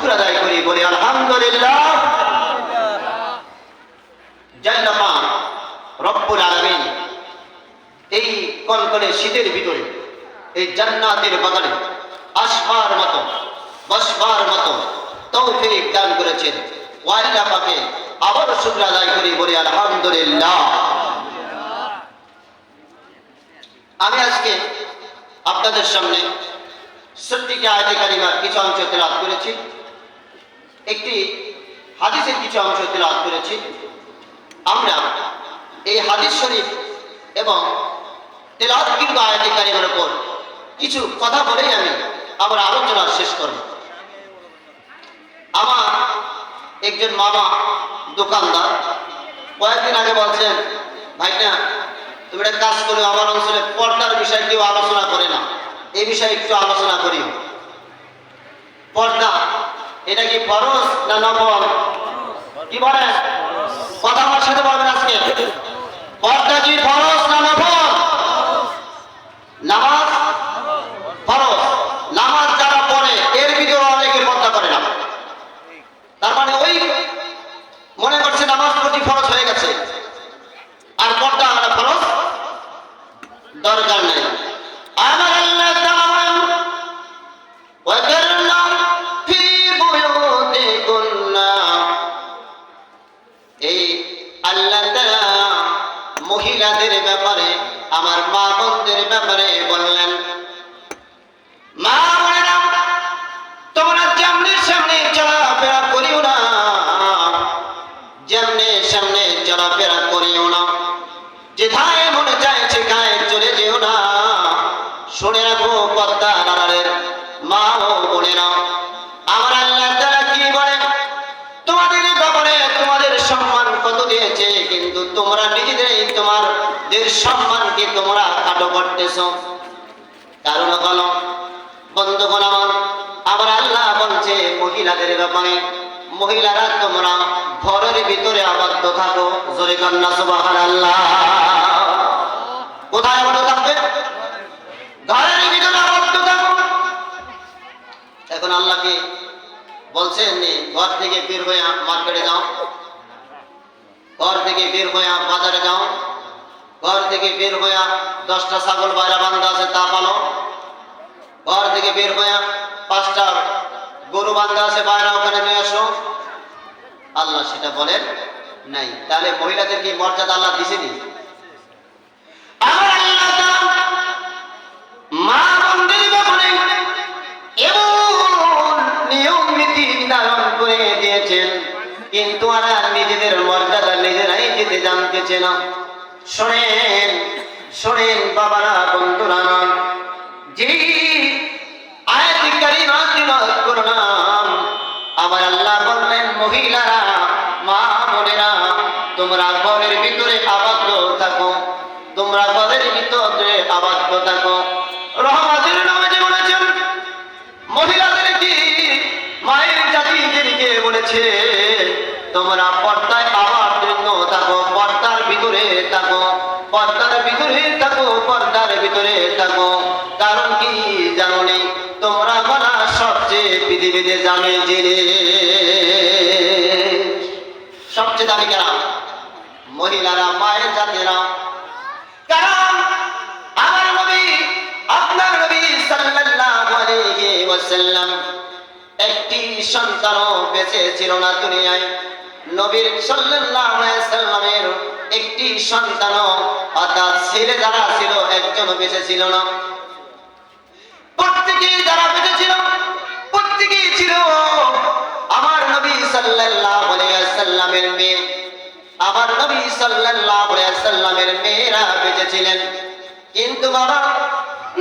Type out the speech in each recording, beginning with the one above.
শুকর আদায় করি, বলি আলহামদুলিল্লাহ। জান্নাত পাক রব্বুল আলামিন এই কনকনে শীতের ভিতরে এই জান্নাতের বাগানে আসবার মতো বসবার মতো তৌফিক দান করেছেন। আল্লাহ পাকে আবার শুকর আদায় করি, বলি আলহামদুলিল্লাহ। আমি আজকে আপনাদের সামনে সত্যিকে আয়াতে কারিমার কিছু অংশ তেলাওয়াত করেছি, একটি হাদিসের কিছু অংশ তেলাওয়াত করেছি। আমরা এই হাদিস শরীফ এবং তেলাওয়াতকৃত আয়াতে কারিমার উপর কিছু কথা বলেই আমি আমার আলোচনা শেষ করব। আমার একজন মামা দোকানদার কয়েকদিন আগে বলছেন, ভাইটা তুমি একটা কাজ করো, আমার অঞ্চলে পর্দার বিষয়ে কেউ আলোচনা করে না, এই বিষয়ে একটু আলোচনা করি। পর্দা এটা কি ফরজ না নফল? কি বলেন? কথা আমার সাথে বলবেন আজকে। পর্দা কি ফরজ না নফল? নামাজ ফরজ। নামাজ যারা পড়ে এর ভিতরে অনেকে পর্দা করে না, তার মানে ওই মনে করছে নামাজ প্রতি ফরজ হয়ে গেছে, আর পর্দা আমরা ফরজ দরকার নেই। আমার আল্লাহ তাআলা ওয়াকারনা ফি বুয়ুতিকুন্না, এই আল্লাহ তাআলা মহিলাদের ব্যাপারে, আমার মা বোনদের ব্যাপারে বললেন, মা বোনেরা তোমরা যেমনি সামনে চলাফেরা করিও না, যেমনি সামনে চলাফেরা করিও না, যেথায় মনে চায় সেখানে চলে যেও না। শুনে রাখো পর্দা আড়ালের মা ও বোনেরা, আমার আল্লাহ তাআলা কি বলেন তোমাদের ব্যাপারে, তোমাদের সম্মান কত দিয়েছে, কিন্তু তোমরা নিজেদেরই তোমাদের সম্মানকে তোমরা খাটো করতেছ। কারণ হলো বন্ধুগণ আমার আল্লাহ বলছে মহিলাদের ব্যাপারে, মহিলারা তোমরা ঘরের ভিতরে আবদ্ধ থাকো। জোরে কান্না সুবহানাল্লাহ। কোথায় আবদ্ধ থাকবে? ঘরের ভিতরে আবদ্ধ থাকো। এখন আল্লাহকে বলছেন ঘর থেকে বের হয়ে মার্কেটে যাও, ঘর থেকে বের হয়ে বাজারে যাও, ঘর থেকে বের হয়ে 10টা ছাগল বাইরা বান্ধা আছে তা পালো, ঘর থেকে বের হয়ে 5টা গরু বান্ধা আছে বাইরা ওখানে নিয়ে আসো। আল্লাহ সেটা বলেন নাই। তাহলে মহিলাদের কি মর্যাদা আল্লাহ দিছেনি? আমার আল্লাহ তাআলা মা বোনদের ব্যাপারে এমন নিয়ম নীতি নির্ধারণ করে দিয়েছেন, কিন্তু ওরা নিজেদের মর্যাদা নিজেরাই দিতে জানতেছে না। শোনেন শোনেন বাবারা, বন্ধুরা, যে আয়াতে কারিমা তিলাওয়াত করলাম, আমার আল্লাহ বললেন মহিলারা, মা বোনেরা তোমরা ঘরের ভিতরে আবদ্ধ থাকো, তোমরা ঘরের ভিতরে আবদ্ধ থাকো। রহমতের নবী বলেছেন মহিলাদের কি মায়ের জাতিদেরকে বলেছে তোমরা পর্দায় আবদ্ধ থাকো, পর্দার ভিতরে থাকো, পর্দার ভিতরে থাকো, পর্দার ভিতরে থাকো। কারণ কি জানো নি? তোমরা বলা সবচেয়ে পৃথিবীতে দামি জিনিস, সবচেয়ে দামি কেনা মহিলারা, মায়ের জাতেরা। কারণ আমার নবী, আপনার নবী সাল্লাল্লাহু আলাইহি ওয়াসাল্লাম একটি সন্তানও বেঁচে ছিল না দুনিয়ায়। নবীর সাল্লাল্লাহু আলাইহি ওয়াসাল্লামের একটি সন্তানও, অর্থাৎ ছেলে যারা ছিল একজন বেঁচে ছিল না। প্রত্যেকেই যারা বেঁচে ছিল প্রত্যেকেই ছিল আমার নবী সাল্লাল্লাহু আলাইহি ওয়াসাল্লামের মেয়ে। আমার নবী সাল্লাল্লাহু আলাইহি ওয়াসাল্লামের মেয়েরা বেঁচে ছিলেন, কিন্তু বাবা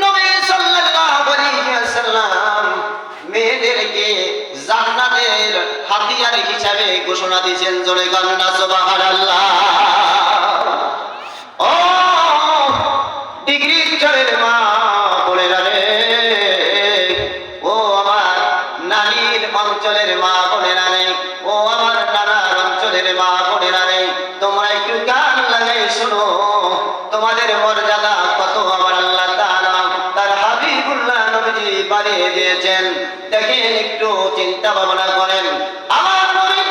নবী সাল্লাল্লাহু আলাইহি ওয়াসাল্লাম মেয়েদেরকে জান্নাতের হাতিয়ার হিসাবে ঘোষণা দিয়েছেন। জোরে কান্না সুবহানাল্লাহ। ও ডিগ্রি চরের মা বোনেরা রে, ও আমার নানির অঞ্চলের মা বোনেরা রে, ও আমার নানার অঞ্চলের মা বোনেরা রে, তোমরা একটু কান লাগাই শোনো, তোমাদের মর্যাদা কত আমার আল্লাহ তাআলা তার হাবিবুল্লাহ নবীজি বাড়িয়ে দিয়েছেন। দেখেন একটু চিন্তা ভাবনা করেন। আমার নবী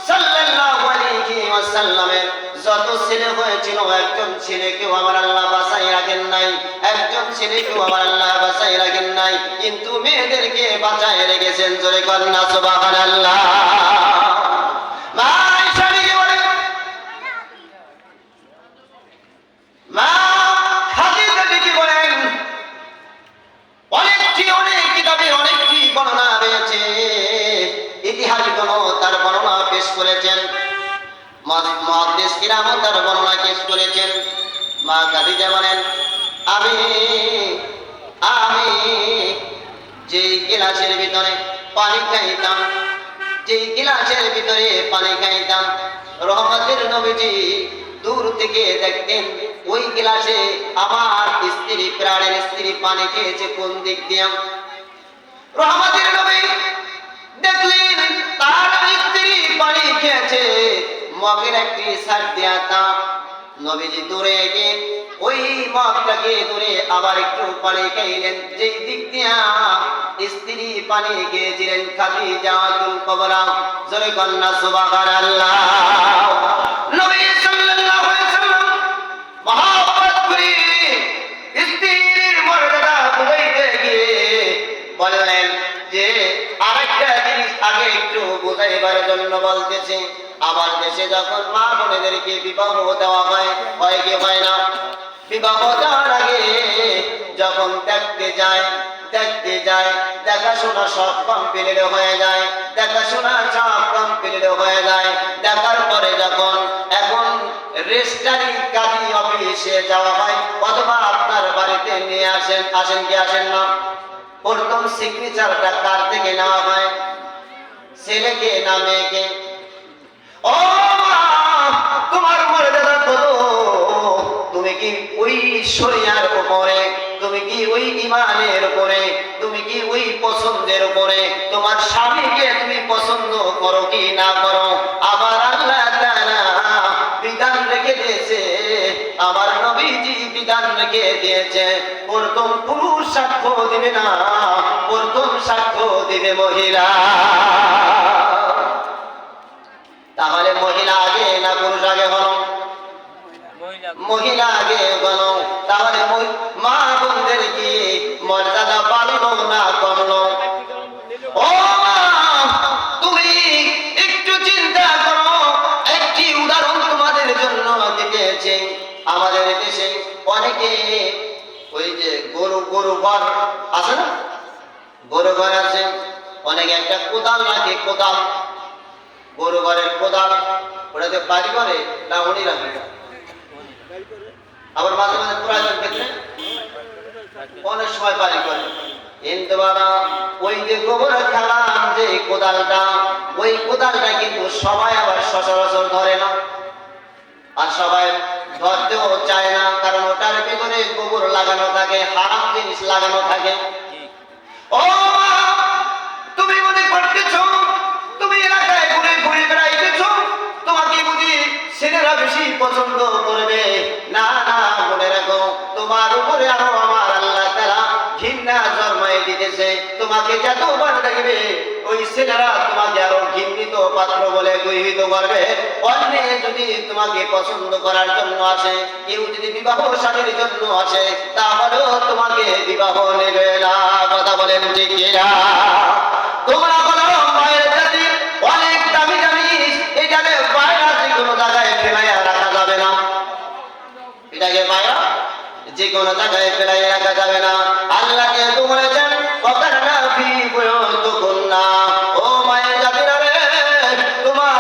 সাল্লাল্লাহু আলাইহি ওয়াসাল্লামের যত ছেলে হয়েছিল একজন ছেলেকেও আমার আল্লাহ বাঁচাই রাখেন নাই, একজন ছেলেকেও আমার আল্লাহ বাঁচাই রাখেন নাই, কিন্তু মেয়েদেরকে বাঁচাই রেখেছেন। জোরে কন্যা সুবহানাল্লাহ। মা আয়েশা বিবি বলেন, মা খাদিজা বিবি বলেন, অনেক কিতাবে অনেকটি বর্ণনা রয়েছে, ইতিহাসগুলো তার বর্ণনা পেশ করেছেন, মুহাদ্দিস কিরামও তার বর্ণনা পেশ করেছেন। মা খাদিজা বলেন, আমি যে গিলাসের ভিতরে পানি খাইতাম, যে গিলাসের ভিতরে পানি খাইতাম, রহমতের নবীজি দূর থেকে দেখতেন ওই গিলাসে আমার স্ত্রী, প্রাণের স্ত্রী পানি খেয়েছে কোন দিক দিয়ে। রহমতের নবী দেখলেন তার স্ত্রী পানি খেয়েছে মগের একটি সাইড দিয়া, তা নবীজি দূরে গিয়ে ওই মগটাকে দূরে আবার একটু পানি খাইলেন যেই দিক দিয়া স্ত্রী পানি খেয়েছিলেন খাদিজাতুল কুবরা। জোরে কন্যা সুবহানাল্লাহ। নবী সাল্লাল্লাহু আলাইহি ওয়াসাল্লাম মহব্বত করে স্ত্রীর মর্যাদা বুঝাইতে গিয়ে বললেন যে আরেকটা জিনিস আগে একটু বুঝাইবার জন্য বলতেছি, আমার দেশে যখন মা বোনেদেরকে বিবাহ দেওয়া হয় কি হয় না? বিবাহ দেওয়ার আগে যখন দেখতে যায় দেখাশোনা সব কমপ্লিট হয়ে যায়, দেখাশোনা সব কমপ্লিট হয়ে যায়। দেখার পরে যখন এখন রেজিস্ট্রারি কাজী অফিসে যাওয়া হয় অথবা আপনার বাড়িতে নিয়ে আসেন কি আসেন না, প্রথম সিগনেচারটা কার থেকে নেওয়া হয়? ছেলেকে না মেয়েকে? ও তোমার মর্যাদা কত? তুমি কি ওই শরিয়ার উপরে, তুমি কি ওই ঈমানের উপরে, তুমি কি ওই পছন্দের উপরে তোমার স্বামীকে তুমি পছন্দ করো কি না করো? আবার আল্লাহ তাআলা বিধান রেখে দিয়েছে, আমার নবীজি বিধান রেখে দিয়েছে, প্রথম পুরুষ সাক্ষ্য দিবে না, প্রথম সাক্ষ্য দিবে মহিলা। তাহলে মহিলা আগে না পুরুষ আগে হলো? মহিলা আগে হলো। তাহলে মা বোনদের কি মর্যাদা বাড়লো না কমলো? ও মা, তুমি একটু চিন্তা করো। একটি উদাহরণ তোমাদের জন্য দিতেছি। আমাদের দেশে অনেকে ওই যে গরু ঘর আছে না, গরু ঘর আছে, অনেকে একটা কোদাল রাখে, কোদাল, গরু ঘরের কোদাল, ওটাতে বাড়ি করে না উনি রাখে। আবার মাঝে মাঝে প্রয়োজন ক্ষেত্রে অনেক সময় বাড়ি করে। কিন্তু বাবা ওই যে গোবর খেলাম যে কোদালটা, ওই কোদালটা কিন্তু সবাই আবার সচরাচর ধরে না, আর সবাই ধরতেও চায় না, কারণ ওটার ভিতরে গোবর লাগানো থাকে, হারাম জিনিস লাগানো থাকে। ও মা, তুমি মনে করতেছো তুমি এলাকায় ঘুরে ঘুরে বেড়াইতেছ, তোমাকে বুঝি ছেলেরা বেশি পছন্দ করবে? না না, মনে রাখো তোমার উপরে আরো আমার আল্লাহ তাআলা ঘৃণা জন্মাই দিতেছে। তোমাকে যতবার দেখবে ওই ছেলেরা তোমাকে আরো ঘৃণিত পাত্র বলে গৃহীত করবে। অন্যে যদি তোমাকে পছন্দ করার জন্য আসে, কেউ যদি বিবাহ শাদীর জন্য আসে, তাহলেও তোমাকে বিবাহ নেবে না। কথা বলেন ঠিক কিনা? তোমরা বলো মায়ের জাতি অনেক দামি জিনিস, এটাকে বাইরে যে কোনো জায়গায় ফেলাইয়া রাখা যাবে না, এটাকে বাইরে যে কোনো জায়গায় ফেলাইয়া রাখা যাবে না। আল্লাহ যেহেতু বলেছেন ওয়াকারনা ফি বুয়ুতিকুন্না, ও মায়ের জাতিরা রে, তোমরা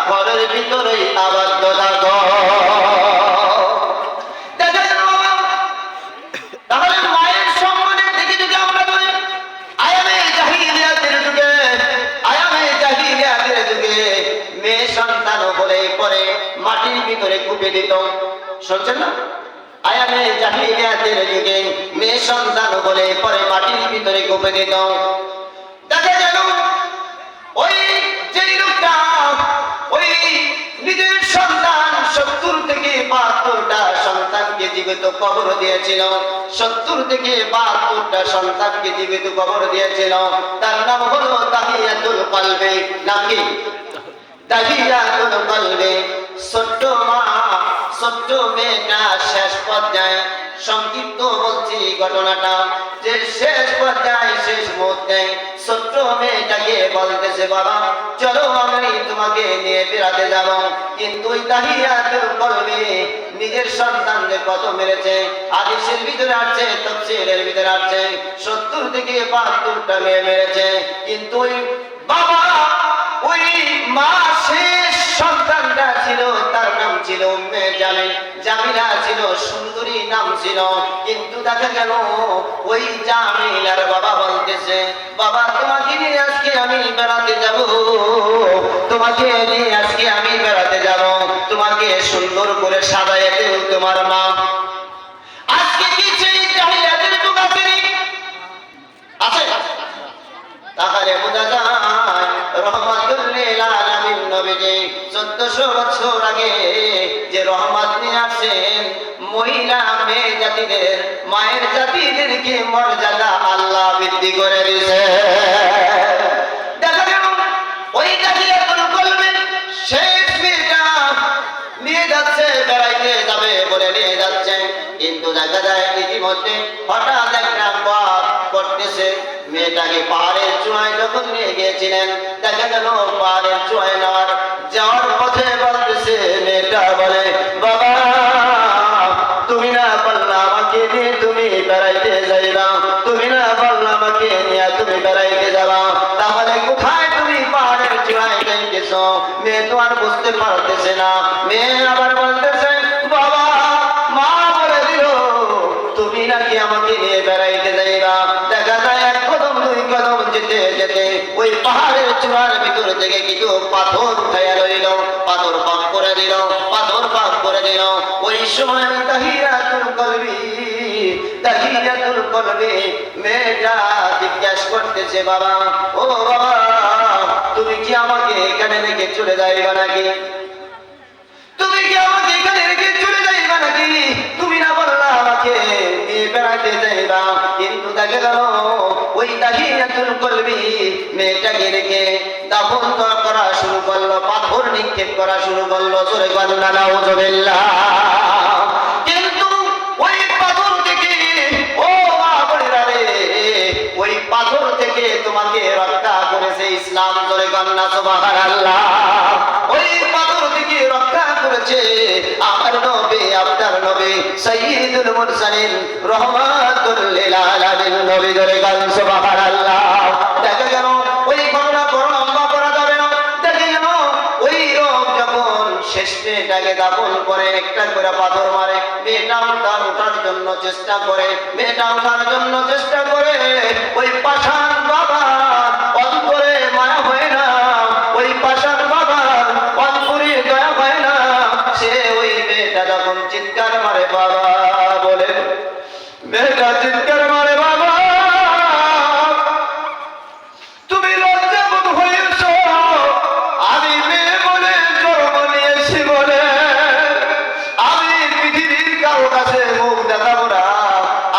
ঘরের ভিতরেই আবদ্ধ থাকো। তাহলে মায়ের সম্মানের দিকে যদি আমরা বলি, আয়ামে জাহিলিয়াতের যুগে মেয়ে সন্তান বলে পরে মাটির ভিতরে কুপে দিত। শুনছেন না? আয়ামে জাহিলিয়াতের যুগে মেয়ে সন্তান বলে পরে মাটির ভিতরে কুপে দিত। দেখা গেল ওই যেই লোকটা ওই নিজের সন্তান 70 থেকে 72টা সন্তানকে জীবন জীবিত কবর দিয়েছিল, 70 থেকে 72টা সন্তানকে জীবিত কবর দিয়েছিল। তার নাম হলো তাহিয়াতুল কলবে। নাম কি? তাহিয়াতুল কলবে। ছোট্ট মা, ছোট্ট মেয়েটা শেষ পর্যায়ে, সংক্ষিপ্ত বলছি ঘটনাটা, যে শেষ পর্যায়ে শেষ মুহূর্তে ছোট্ট মেয়েটাকে বলতেছে, বাবা চলো আমি তোমাকে নিয়ে বেড়াতে যাব। কিন্তু ওই তাহিয়াতুল কলবে নিজের সন্তানদের কত মেরেছে, হাদিসের ভিতরে আসছে, তাফসীরের ভিতরে আসছে 70 থেকে 72টা মেয়ে মেরেছে। কিন্তু ওই বাবা, ওই মা শেষ সন্তানটা ছিল, তার নাম ছিল উম্মে জামিল। জামিলা ছিল সুন্দরী নাম ছিল। কিন্তু দেখা গেল ওই জামিলার বাবা বলতেছে, বাবা তোমাকে নিয়ে আজকে আমি বেড়াতে যাব, তোমাকে নিয়ে আজকে আমি বেড়াতে যাব, তোমাকে সুন্দর করে সাজায় দেব তোমার মা। আজকে কি সেই জাহিলিয়াতের যুগ আছে? তাহলে বোঝা যায় রহমাতুল লিল আলামিন নবীজি 1400 বছর আগে যে রহমত নিয়ে আসেন, মহিলা মেয়ে জাতিদের, মায়ের জাতিদেরকে মর্যাদা আল্লাহ বৃদ্ধি করে দিয়েছে। দেখা গেল ওই তাহিয়াতুল কলবে শেষ মেয়েটা নিয়ে যাচ্ছে, বেড়াইতে যাবে বলে নিয়ে যাচ্ছে। কিন্তু দেখা যায় ইতিমধ্যে হঠাৎ একটা বাপ করতেছে। মেয়েটাকে পাহাড়ের চূড়ায় যখন নিয়ে গিয়েছিলেন, দেখা গেল পাহাড়ের চূড়ায় যাওয়ার পথে বলতেছে, মেয়েটা বলে, বাবা তুমি না বললা আমাকে নিয়ে তুমি বেড়াইতে যাইবা, তুমি না বললা আমাকে নিয়ে তুমি বেড়াইতে যাবা, তাহলে কোথায় তুমি পাহাড়ের চূড়ায় যাইতেছ? মেয়ে তো আর বুঝতে পারতেছে না। মেয়ে আবার বলতেছে, বাবা মা বলে দিল তুমি নাকি আমাকে নিয়ে বেড়াইতে যাইবা। দেখা যায় এক কদম দুই কদম যেতে যেতে ওই পাহাড়ের চূড়ার ভিতর থেকে কিছু পাথর উঠাইয়া লইল, পাথর পাক করে দিল, পাথর পাক করে দিল। ওই সময় তাহিয়াতুল কলবে মেয়েটা জিজ্ঞাসা করতেছে, বাবা ও বাবা তুমি কি আমাকে এখানে রেখে চলে যাইবা নাকি? তুমি কি আমাকে এখানে রেখে চলে যাইবা নাকি? তুমি না বললা আমাকে নিয়ে বেড়াতে যাইবা। কিন্তু দেখা গেল ওই তাহিয়াতুল কলবে মেয়েটাকে রেখে দাফন করা শুরু করলো, পাথর নিক্ষেপ করা শুরু করলো। জোরে বলেন না নাউজুবিল্লাহ। কিন্তু ওই পাথর থেকে, ও মা বোনেরা রে, ওই পাথর থেকে তোমাকে রক্ষা করেছে ইসলাম। জোরে বলেন না সুবহানাল্লাহ। ওই পাথর থেকে রক্ষা করেছে আমার নবী, আপনার নবী সাইয়্যিদুল মুরসালিন রহমাতুল লিল আলামিন নবী। জোরে বলেন সুবহানাল্লাহ। দেখা গেল ওই ঘটনা বড় লম্বা করা যাবে না। দেখা গেল ওই লোক যখন শেষ মেয়েটাকে দাফন করে, একটা করে পাথর মারে, মেয়েটা ওঠার জন্য চেষ্টা করে, মেয়েটা ওঠার জন্য চেষ্টা করে, ওই পাষাণ বাবা অন্তরে মায়া হয় না, ওই পাষাণ বাবা অন্তরে দয়া হয় না। সে ওই মেয়েটা যখন চিৎকার মারে বাবা বলে, মেয়েটা চিৎকার মারে, বাবা তুমি লজ্জাবোধ হয়েছ, আমি মেয়ে বলে জন্ম নিয়েছি বলে আমি পৃথিবীর কারো কাছে মুখ দেখাবো না,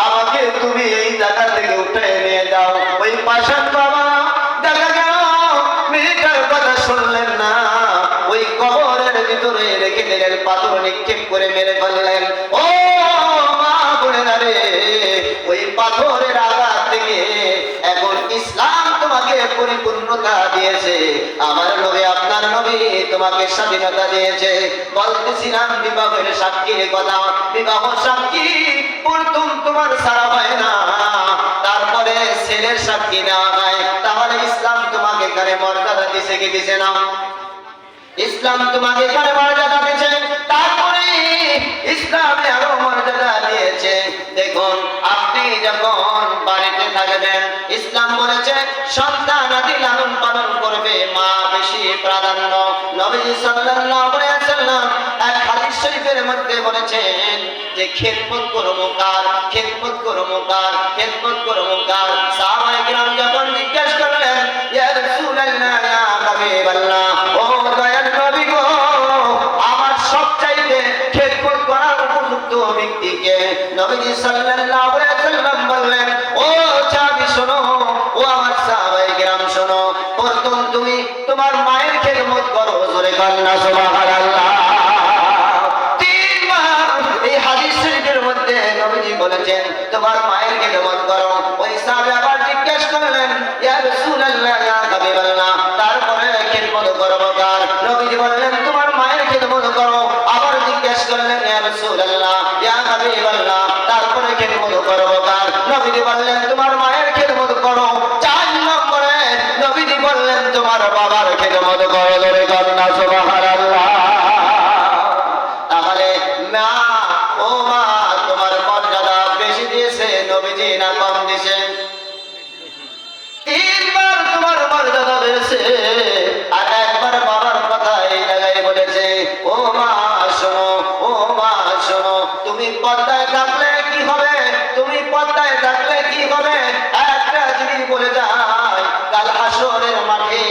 আমাকে তুমি এই জায়গা থেকে উঠে নিয়ে যাও। ওই পাষাণ বাবা দেখা গেল মেয়েটার কথা শুনলেন না, ওই কবরের ভিতরে রেখে দিলেন, পাথর নিক্ষেপ করে মেরে ফেললেন। ও মা বোনেরা রে, ওই পাথরের আঘাত থেকে এখন ইসলাম তোমাকে পরিপূর্ণতা দিয়েছে। আমার নবী, আপনার নবী তোমাকে স্বাধীনতা দিয়েছে। বলতেছিলাম বিবাহের সাক্ষীর কথা, বিবাহ সাক্ষী প্রথম তোমার ছাড়া হয় না, তারপরে ছেলের সাক্ষী নেওয়া হয়। তাহলে ইসলাম তোমাকে এখানে মর্যাদা দিছে কি দিছে না? ইসলাম তোমাকে এখানে মর্যাদা দিয়েছে, তারপরে ইসলামে আরো মর্যাদা দিয়েছে। দেখুন আপনি যখন বাড়িতে থাকবেন, ইসলাম বলেছে সন্তান আদি লালন পালন করবে মা বেশি প্রাধান্য। নবী সাল্লাল্লাহু আলাইহি ওয়াসাল্লাম এক হাদিস শরীফের মধ্যে বলেছেন যে খেদমত করো মুকার, খেদমত করো মুকার, খেদমত করো মুকার। সাহাবায়ে কিরাম যখন জিজ্ঞাসা করলেন, ইয়া রাসূলুল্লাহ, ইয়া হাবিবাল্লাহ, ও দয়ার নবী গো, আমার সবচাইতে খেদমত করার উপযুক্ত ব্যক্তিকে তোমার মায়ের খেদমত করো, জোরে কান্না সুবহানাল্লাহ। এই হাদিস শরীফের মধ্যে নবীজি বলেছেন তোমার মায়ের খেদমত করো। ওই সাহাবী আবার জিজ্ঞেস করলেন ইয়া রাসূলুল্লাহ ইয়া হাবিবাল্লাহ, তারপরে খেদমত করব কার? নবীজি বললেন তোমার মায়ের খেদমত করো। আবার জিজ্ঞেস করলেন ইয়া রাসূলুল্লাহ ইয়া হাবিবাল্লাহ, তারপরে খেদমত করব কার? নবীজি বললেন তোমার মায়ের খেদমত করো। 4 নম্বরে নবীজি বললেন তোমার বাবার খেদমত করো, জোরে কান্না সুবহানাল্লাহ। তাহলে মা, ও মা, তোমার মর্যাদা বেশি দিয়েছে নবীজি না কম দিয়েছে? 3 বার তোমার মর্যাদা বেড়েছে, আর একবার বাবার কথা এই জায়গায় বলেছে। ও মা শোনো, ও মা শোনো, তুমি পর্দায় থাকলে কি হবে? তুমি পর্দায় থাকলে কি হবে? একটা জিনিস বলে যায়, কাল হাসরের মাঠে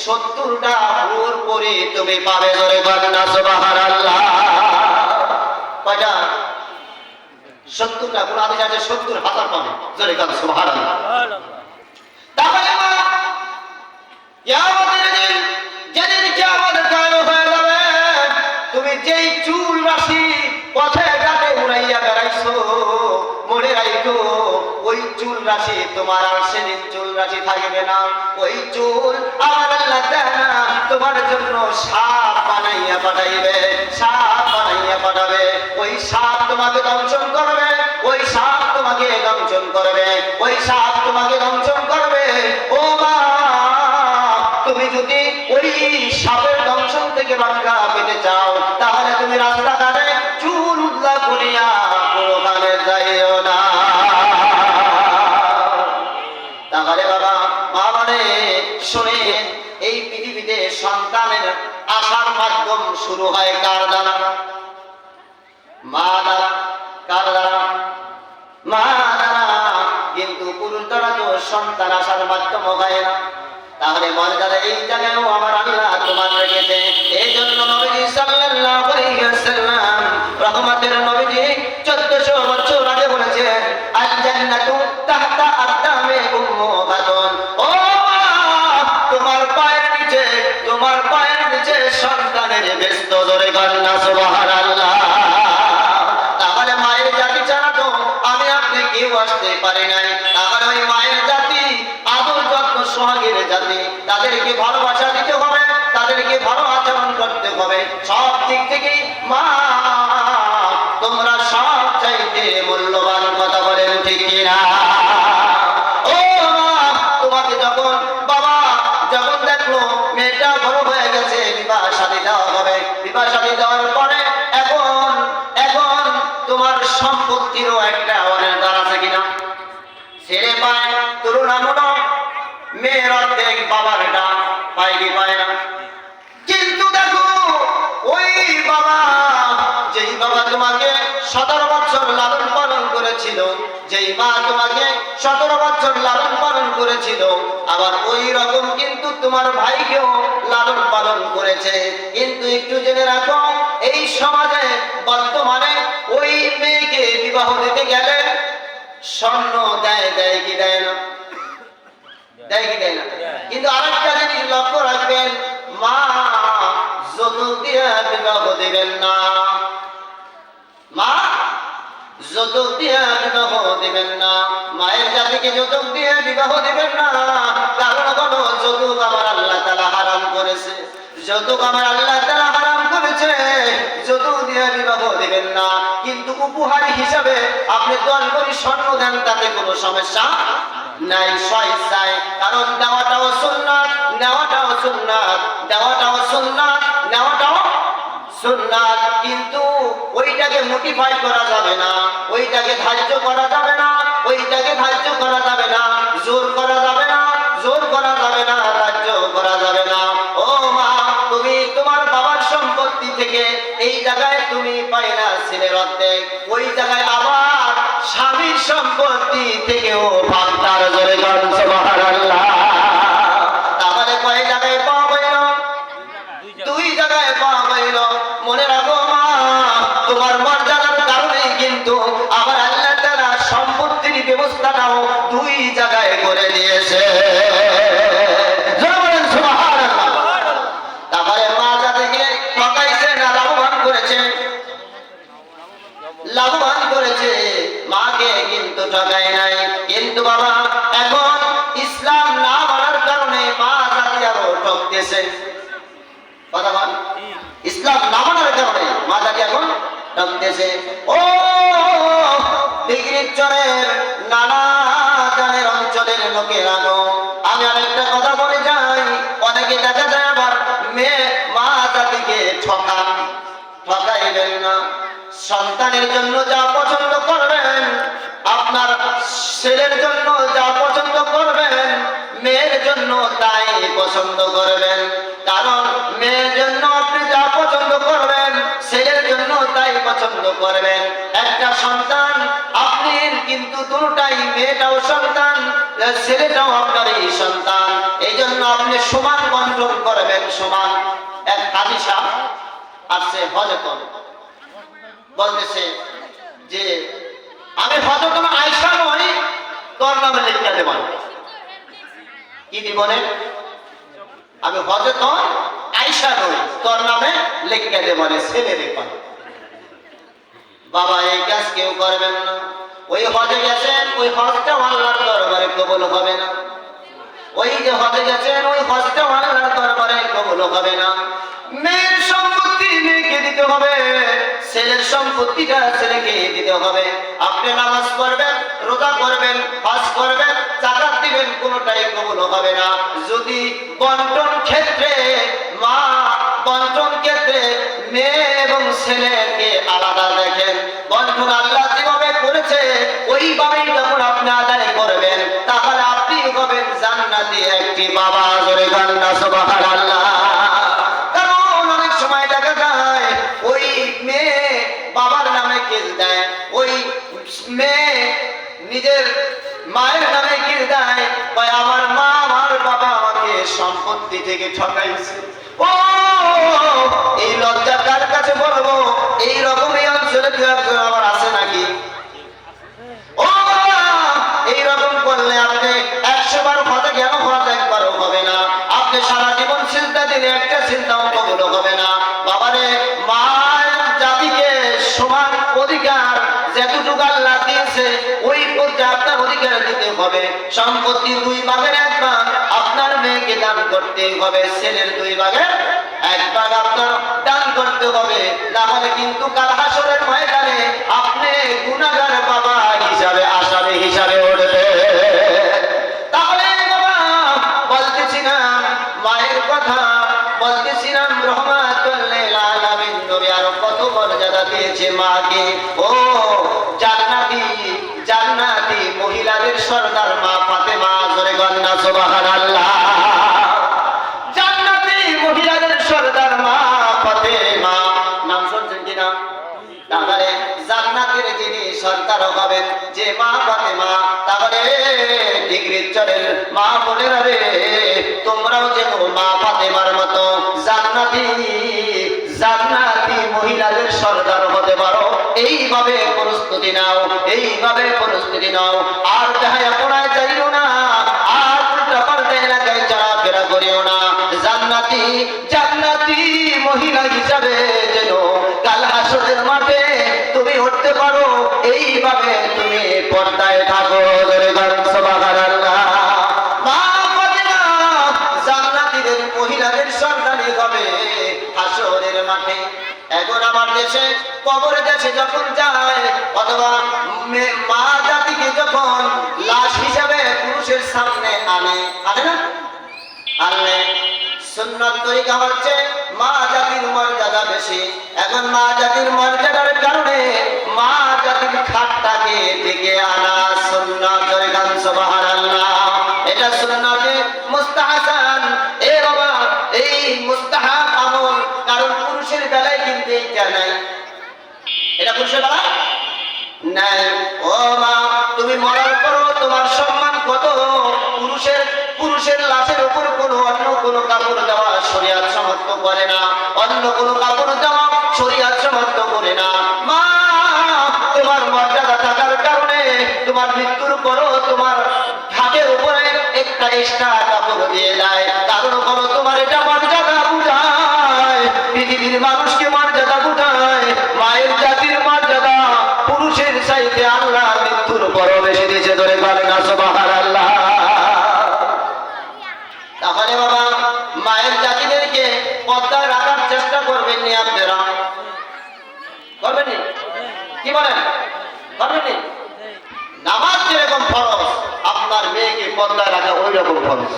70টা হুর পরি তুমি পাবে, জোরে কান্না সুবহানাল্লাহ। কয়টা? 70টা। কোন হাদিস আছে 70,000 পাবে, জোরে কান্না সুবহানাল্লাহ। তাহলে মা, কিয়ামতের দিন যেদিন কিয়ামত কায়েম হয়ে যাবে, তুমি যেই চুল রাশি পথে ঘাটে উড়াইয়া বেড়াইছো, মনে রাখো ওই চুল রাশি তোমার আর সেদিন চুল রাশি থাকবে না। ওই চুল আমার আল্লাহ তাআলা তোমার জন্য সাপ বানাইয়া পাঠাইবে, সাপ বানাইয়া পাঠাবে। ওই সাপ তোমাকে দংশন করবে, ওই সাপ তোমাকে দংশন করবে, ওই সাপ তোমাকে দংশন করবে। ও মা, তুমি যদি ওই সাপের দংশন থেকে রক্ষা পেতে চাও, তাহলে তুমি রাস্তাঘাটে চুল উদলা করিয়া কোনোখানে যাইও না। তাহলে বাবা, মা মানে শোনেন, এই পৃথিবীতে সন্তানের আসার মাধ্যম শুরু হয় কার দ্বারা? মা দ্বারা। কার দ্বারা? মা দ্বারা। কিন্তু পুরুষ দ্বারা তো সন্তান আসার মাধ্যম হয় না। তাহলে মর্যাদা এই জায়গায়ও আমার আল্লাহ তোমার রেখেছে। এই জন্য নবীজি সাল্লাল্লাহু আলাইহি ওয়াসাল্লাম, রহমতের নবীজি 1400 বছর আগে বলেছেন আল জান্নাতু তাহতা আকদামে উম্মাহাতুন। ও মা, তোমার পায়ের নিচে, তোমার পায়ের নিচে সন্তানের বেস্ত, জোরে কান্না সুবহানাল্লাহ। তাহলে মায়ের জাতি ছাড়া তো আমি আপনি কেউ আসতে পারি নাই। তাহলে ওই মায়ের জাতি আদর যত্ন সোহাগের জাতি, তাদেরকে ভালোবাসা দিতে হবে, তাদেরকে ভালো আচরণ করতে হবে। সব দিক থেকেই মা তোমরা সব চাইতে মূল্যবান, কথা বলেন ঠিক কিনা? ও মা, তোমাকে যখন বাবা যখন দেখলো মেয়েটা বড় হয়ে গেছে, বিবাহ শাদী দেওয়া হবে, বিবাহ শাদী দেওয়ার পরে এখন এখন তোমার সম্পত্তিরও একটা অনেক আছে কিনা? ছেলে পায় তুলনামূলক, মেয়ের অর্ধেক বাবারটা পায় কি পায় না? কিন্তু দেখো ওই বাবা, যেই বাবা তোমাকে 17 বছর লালন পালন করেছিল, যেই মা তোমাকে 17 বছর লালন পালন করেছিল, আবার ওই রকম কিন্তু তোমার ভাইকেও লালন পালন করেছে। কিন্তু একটু জেনে রাখো, এই সমাজে বর্তমানে ওই মেয়েকে বিবাহ দিতে গেলে স্বর্ণ দেয়, দেয় কি দেয় না? দেয় কি দেয় না? কিন্তু আরেকটা জিনিস লক্ষ্য রাখবেন, মা যৌতুক দিয়ে বিবাহ দিবেন না। মা যৌতুক দিয়ে বিবাহ দিবেন না। মায়ের জাতিকে যৌতুক দিয়ে বিবাহ দিবেন না। কারণ কোনো যৌতুক আমার আল্লাহ তাআলা হারাম করেছে, যৌতুক আমার আল্লাহ তাআলা হারাম করেছে। যৌতুক দিয়ে বিবাহ দিবেন না, কিন্তু উপহার হিসাবে আপনি 10 ভরি স্বর্ণ দেন, তাতে কোনো সমস্যা নাই, স্বেচ্ছায়। কারণ দেওয়াটাও সুন্নাত, নেওয়াটাও সুন্নাত, দেওয়াটাও সুন্নাত, নেওয়াটাও সুন্নাত। কিন্তু ওইটাকে মোটিফাই করা যাবে না, ওইটাকে ধার্য করা যাবে না, ওইটাকে ধার্য করা যাবে না, জোর করা যাবে না, জোর করা যাবে না, ধার্য করা যাবে না। ও মা, তুমি তোমার বাবার সম্পত্তি থেকে এই জায়গায় তুমি পাই না ছেলের অর্ধেক, ওই জায়গায় আবার স্বামীর সম্পত্তি থেকেও ভাগদার, জোরে গান সুবহানাল্লাহ। তাহলে কয় জায়গায় পাওয়া হইল? 2 জায়গায় পাওয়া হইল। মনে রাখো মা, তোমার মর্যাদার কারণেই কিন্তু আবার আল্লাহ তাআলা সম্পত্তির ব্যবস্থাটাও 2 জায়গায় করে দিয়েছে। জোরে বলেন সুবহানাল্লাহ। ঠকতেছে। কথা বল, ইসলাম না মানার কারণে মা জাতি এখন ঠকতেছে। ও ডিগ্রির চরের নানা জানের অঞ্চলের লোকেরা গো, আমি আরেকটা কথা বলে যাই, অনেকে দেখা যায় আবার মেয়ে মা জাতিকে ঠকাইবেন না। সন্তানের জন্য যা পছন্দ করবেন, আপনার ছেলের জন্য যা পছন্দ করবেন, মেয়ের জন্য তাই পছন্দ করবেন। কারণ মেয়ের জন্য আপনি যা পছন্দ করবেন, ছেলের জন্য তাই পছন্দ করবেন। একটা সন্তান আপনি কিন্তু দুটাই, মেয়েটাও সন্তান, ছেলেটাও আপনারই সন্তান। এই জন্য আপনি সমান বন্টন করবেন, সমান। এক কাজী সাহেব আসছে হজতন, বলতেছে যে আমি হজরত আয়েশা নই, তোর নামে লিখতে দেব। কি দিবনে? আমি হজরত আয়েশা নই, তোর নামে লিখতে দেব। ছেলে দেখুন বাবা, এই কাজ কেউ করবেন না। ওই হজে গেছেন, ওই হজটা আল্লাহর দরবারে কবুল হবে না। ওই যে হজে গেছেন, ওই হজটা আল্লাহর দরবারে কবুল হবে না। মেয়ের সম্পত্তি মেয়েকে দিতে হবে, ছেলের সম্পত্তিটা ছেলেকে দিতে হবে। আপনি নামাজ পড়বেন, রোজা করবেন, হজ করবেন, যাকাত দিবেন, কোনোটাই কবুল হবে না যদি বন্টন ক্ষেত্রে মেয়ে এবং ছেলেকে আলাদা দেখেন। বন্টন আল্লাহ যেভাবে করেছে ওইভাবেই যখন আপনি আদায় করবেন, তাহলে আপনি হবেন জান্নাতি একটি বাবা। জোরে গান্না সুবহানাল্লাহ। কারণ অনেক সময় দেখা যায় ওই মেয়ে বাবার নামে কেস দেয়, ওই মেয়ে নিজের মায়ের নামে কেস দেয়, আমার মা আমার বাবা আমাকে সম্পত্তি থেকে ঠকাইছে। ও এই লজ্জা কার কাছে বলবো? এই রকম এই অঞ্চলে কেউ একজন আমার আছে নাকি? ও এইরকম করলে আপনি 100 বার হজে কেন হজ একবারও হবে না। আপনি সারা জীবন চিন্তা দিলে একটা চিন্তাও কবুল হবে না। বাবারে, মায়ের জাতিকে সমান অধিকার যেটুকু আল্লাহ দিয়েছে ওই পর্যায়ে আপনার অধিকার দিতে হবে। সম্পত্তি 2 ভাগের 1 ভাগ আপনার মেয়েকে দান করতে হবে, ছেলের 2 ভাগের 1 ভাগ আপনার দান করতে হবে। না হলে কিন্তু কাল হাসরের ময়দানে আপনি গুনাহগার বাবা হিসাবে, আসামি হিসাবে উঠবে। তাহলে বাবা বলতেছিলাম, মায়ের কথা বলতেছিলাম, রহমাতুল লিল আলামিন নবী আরো কত মর্যাদা দিয়েছে মাকে। ও জান্নাতি মহিলাদের সরদার মা ফাতেমা। জোরে গন্না সুবহানাল্লাহ। জান্নাতি মহিলাদের সরদার মা ফাতেমা, নাম শুনছেন কিনা? তাহলে জান্নাতের যিনি সরদার হবেন যে মা ফাতেমা, তাহলে ডিগ্রির চরের মা বোনেরা রে, তোমরাও যেন মা ফাতেমার মতো জান্নাতি মহিলাদের সরদার হতে পারো। এইভাবে প্রস্তুতি নাও, এইভাবে প্রস্তুতি নাও। আর দেখায় পড়ায় যাইও না, আর উল্টা পাল্টা এলাকায় চলাফেরা করিও না। জান্নাতি মহিলা হিসাবে যেন কাল হাসরের মাঠে তুমি উঠতে পারো, এইভাবে তুমি পর্দায় থাকো। জোরে গান সুবহানাল্লাহ। মা ফাতেমা জান্নাতীদের মহিলাদের সন্তানই হবে হাসরের মাঠে। এখন আমার দেশে কবরে দেশে যখন যায়, অথবা মা জাতিকে যখন লাশ হিসাবে পুরুষের সামনে আনে না, আনলে সুন্নাত তরিকা হচ্ছে মা জাতির মর্যাদা বেশি। এখন মা জাতির মর্যাদার কারণে মা জাতির খাটটাকে ডেকে আনা সুন্নাত। তরিকা সুবহানাল্লাহ। এটা সুন্নাতে মুস্তাহাসান। এ বাবা, এই মুস্তাহাব আমল। কারণ পুরুষের বেলায় কিন্তু এইটা নাই। এটা পুরুষের বেলায় নাই। ও মা, তুমি মরার পরও তোমার সম্মান কত? পুরুষের লাশের উপর কোনো অন্য কোনো কাপড় দেওয়া শরীয়ত সমর্থ করে না, অন্য কোনো কাপড় দেওয়া শরীয়ত সমর্থ করে না। মা, তোমার মর্যাদা থাকার কারণে তোমার মৃত্যুর পরও তোমার হাতের উপরে একটা এক্সট্রা কাপড় দিয়ে দেয়। কারণ হলো তোমার এটা মর্যাদা বুঝায়, পৃথিবীর মানুষকে মর্যাদা বুঝায়। মায়ের জাতির মর্যাদা পুরুষের চাইতে আল্লাহ মৃত্যুর পরও বেশি দিয়েছে। ধরে বলেন সুবহানাল্লাহ। তাহলে বাবা, মায়ের পর্দায় রাখার চেষ্টা করবেন নি আপনারা? করবেন নি? কি বলেন? করবেন নি? নামাজ যেরকম ফরজ, আপনার মেয়েকে পর্দায় রাখা ওই রকম ফরজ।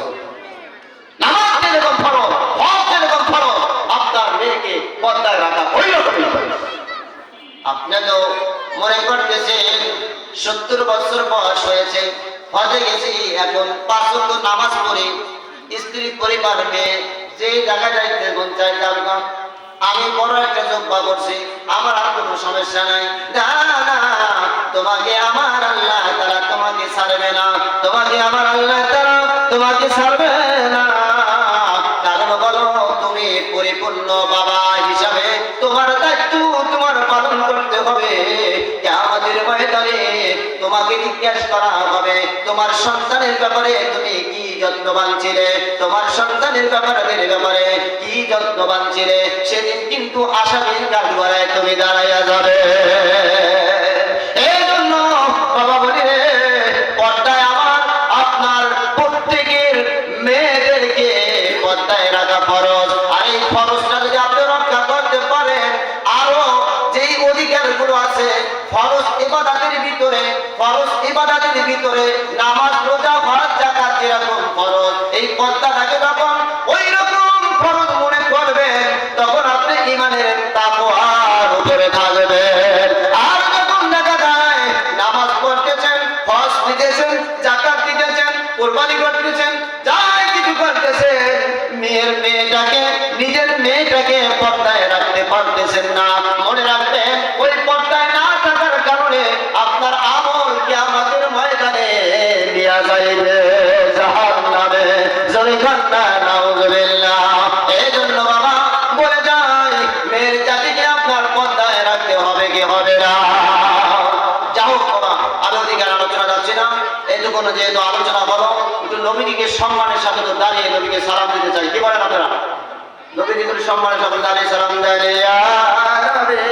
নামাজ যেরকম ফরজ, হজ যেরকম ফরজ, আপনার মেয়েকে পর্দায় রাখা ওই রকমই ফরজ। আপনি তো মনে করতেছেন 70 বছর বয়স হয়েছে, হজে গেছি, এখন 5 ওয়াক্ত নামাজ পড়ি, স্ত্রী পরিবার মেয়ে যে জায়গায় যাইতে মন চাই যাব না, আমি বড় একটা যোগ্যা করছি, আমার আর কোনো সমস্যা নাই। না না, তোমাকে আমার আল্লাহ তাআলা তোমাকে ছাড়বে না, তোমাকে আমার আল্লাহ তাআলা তোমাকে ছাড়বে না। কারণ বলো, তুমি পরিপূর্ণ বাবা হিসাবে তোমার দায়িত্ব তোমার পালন করতে হবে। কিয়ামতের ময়দানে তোমাকে জিজ্ঞাসা করা হবে তোমার সন্তানের ব্যাপারে তুমি কি যত্নবান ছিলে, তোমার সন্তানের ব্যাপারে কি যত্নবান ছিলে। সেদিন কিন্তু আসামির কাঠগড়ায় তুমি দাঁড়াইয়া যাবে। এই জন্য বাবা বলি রে, পর্দায় আমার আপনার প্রত্যেকের মেয়েদেরকে পর্দায় রাখা ফরজ। আর এই ফরজটা যদি আপনি রক্ষা করতে পারেন, আরো যেই অধিকারগুলো আছে ফরজ ইবাদতের ভিতরে নামাজ, রোজা, হজ, যাকাত যেরকম ফরজ, এই পর্দাটাকে যখন ওই রকম ফরজ মনে করবেন, তখন আপনি ঈমানের তাকওয়ার উপরে থাকবেন। আর যখন দেখা যায় নামাজ পড়তেছেন, হজ দিতেছেন, যাকাত দিতেছেন, কুরবানি করতেছেন, যাই কিছু করতেছেন, নিজের মেয়েটাকে পর্দায় রাখতে পারতেছেন না, মনে রাখবেন ওই পর্দায় না থাকার কারণে আপনার আমল কিয়ামতের ময়দানে নিয়ে যাইবে জাহান্নামে। জোরে কান্না নাউজুবিল্লাহ। এই জন্য বাবা বলে যায়, মেয়ের জাতিকে আপনার পর্দায় রাখতে হবে কি হবে না? যাও বাবা, আমি ওদিকে আলোচনা যাচ্ছি না, এইটুকুন যেহেতু আলোচনা বলো, একটু নবীকে সম্মানের সাথে তো দাঁড়িয়ে নবীকে সালাম দিতে চাই। কি বলেন আপনারা? নবীকে সম্মানের সাথে দাঁড়িয়ে সালাম দেন।